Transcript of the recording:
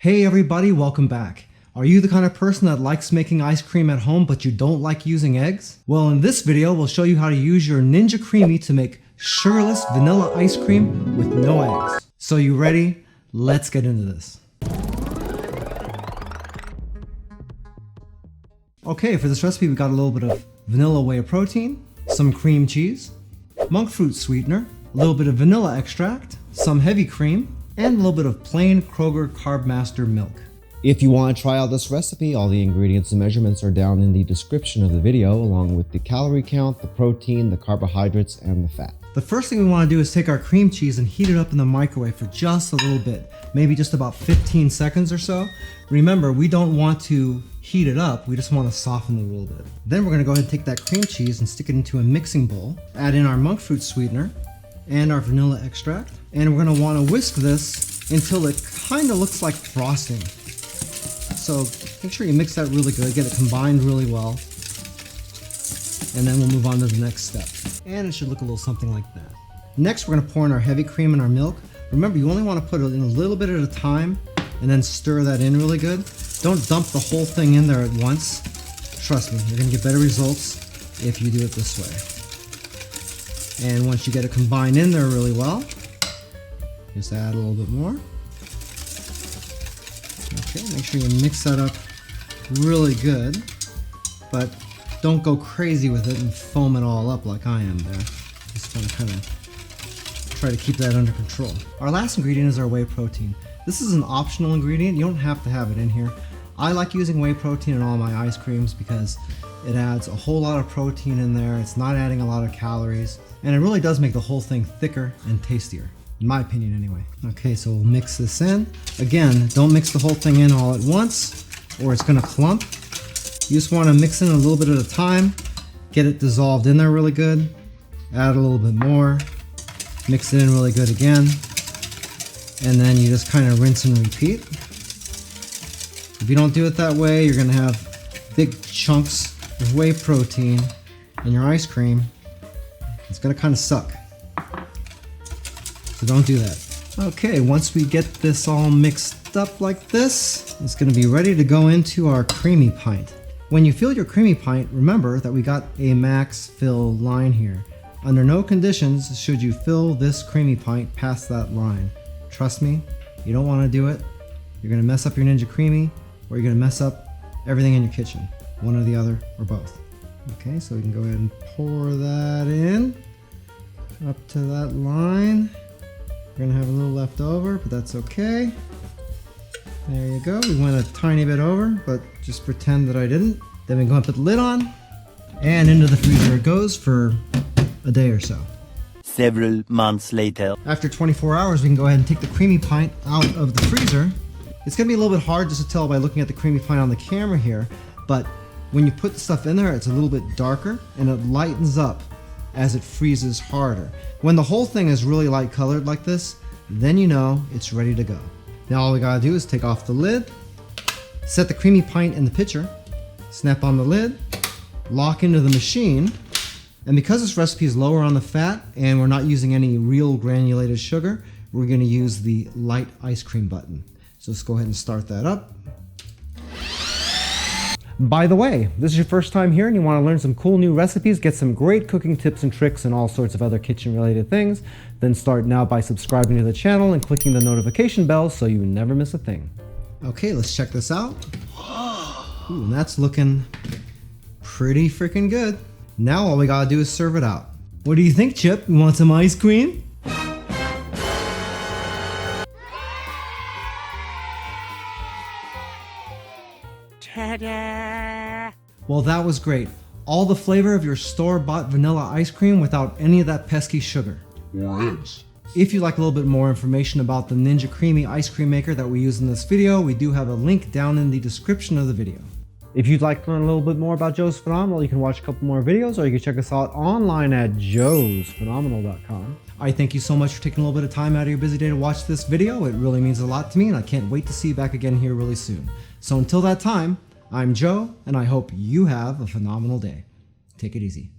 Hey everybody, welcome back. Are you the kind of person that likes making ice cream at home but you don't like using eggs? Well, in this video, we'll show you how to use your Ninja Creami to make sugarless vanilla ice cream with no eggs. So you ready? Let's get into this. Okay, for this recipe we got a little bit of vanilla whey protein, some cream cheese, monk fruit sweetener, a little bit of vanilla extract, some heavy cream, and a little bit of plain Kroger Carb Master milk. If you want to try out this recipe, all the ingredients and measurements are down in the description of the video, along with the calorie count, the protein, the carbohydrates, and the fat. The first thing we want to do is take our cream cheese and heat it up in the microwave for just a little bit, maybe just about 15 seconds or so. Remember, we don't want to heat it up, we just want to soften it a little bit. Then we're going to go ahead and take that cream cheese and stick it into a mixing bowl, add in our monk fruit sweetener and our vanilla extract, and we're going to want to whisk this until it kind of looks like frosting. So make sure you mix that really good, get it combined really well, and then we'll move on to the next step. And it should look a little something like that. Next, we're going to pour in our heavy cream and our milk. Remember, you only want to put it in a little bit at a time and then stir that in really good. Don't dump the whole thing in there at once. Trust me, you're going to get better results if you do it this way. And once you get it combined in there really well, just add a little bit more. Okay, make sure you mix that up really good, but don't go crazy with it and foam it all up like I am there. Just want to kind of try to keep that under control. Our last ingredient is our whey protein. This is an optional ingredient. You don't have to have it in here. I like using whey protein in all my ice creams because it adds a whole lot of protein in there. It's not adding a lot of calories, and it really does make the whole thing thicker and tastier. In my opinion anyway. Okay, so we'll mix this in. Again, don't mix the whole thing in all at once or it's gonna clump. You just wanna mix in a little bit at a time, get it dissolved in there really good, add a little bit more, mix it in really good again, and then you just kind of rinse and repeat. If you don't do it that way, you're gonna have big chunks of whey protein in your ice cream. It's gonna kind of suck. So don't do that. Okay, once we get this all mixed up like this, it's gonna be ready to go into our creamy pint. When you fill your creamy pint, remember that we got a max fill line here. Under no conditions should you fill this creamy pint past that line. Trust me, you don't wanna do it. You're gonna mess up your Ninja Creami, or you're gonna mess up everything in your kitchen. One or the other, or both. Okay, so we can go ahead and pour that in, up to that line. We're gonna have a little left over, but that's okay. There you go. We went a tiny bit over, but just pretend that I didn't. Then we go and put the lid on, and into the freezer it goes for a day or so. Several months later. After 24 hours, we can go ahead and take the creamy pint out of the freezer. It's gonna be a little bit hard just to tell by looking at the creamy pint on the camera here, but when you put the stuff in there, it's a little bit darker and it lightens up as it freezes harder. When the whole thing is really light colored like this, then you know it's ready to go. Now all we gotta do is take off the lid, set the creamy pint in the pitcher, snap on the lid, lock into the machine, and because this recipe is lower on the fat and we're not using any real granulated sugar, we're gonna use the light ice cream button. So let's go ahead and start that up. By the way, this is your first time here and you want to learn some cool new recipes, get some great cooking tips and tricks and all sorts of other kitchen related things, then start now by subscribing to the channel and clicking the notification bell so you never miss a thing. Okay, let's check this out. Ooh, and that's looking pretty freaking good. Now all we gotta do is serve it out. What do you think, Chip? You want some ice cream? Ta-da! Well, that was great. All the flavor of your store-bought vanilla ice cream without any of that pesky sugar. Or eggs. If you'd like a little bit more information about the Ninja Creami ice cream maker that we use in this video, we do have a link down in the description of the video. If you'd like to learn a little bit more about Joe's Phenomenal, you can watch a couple more videos or you can check us out online at joesphenomenal.com. I thank you so much for taking a little bit of time out of your busy day to watch this video. It really means a lot to me and I can't wait to see you back again here really soon. So until that time, I'm Joe and I hope you have a phenomenal day. Take it easy.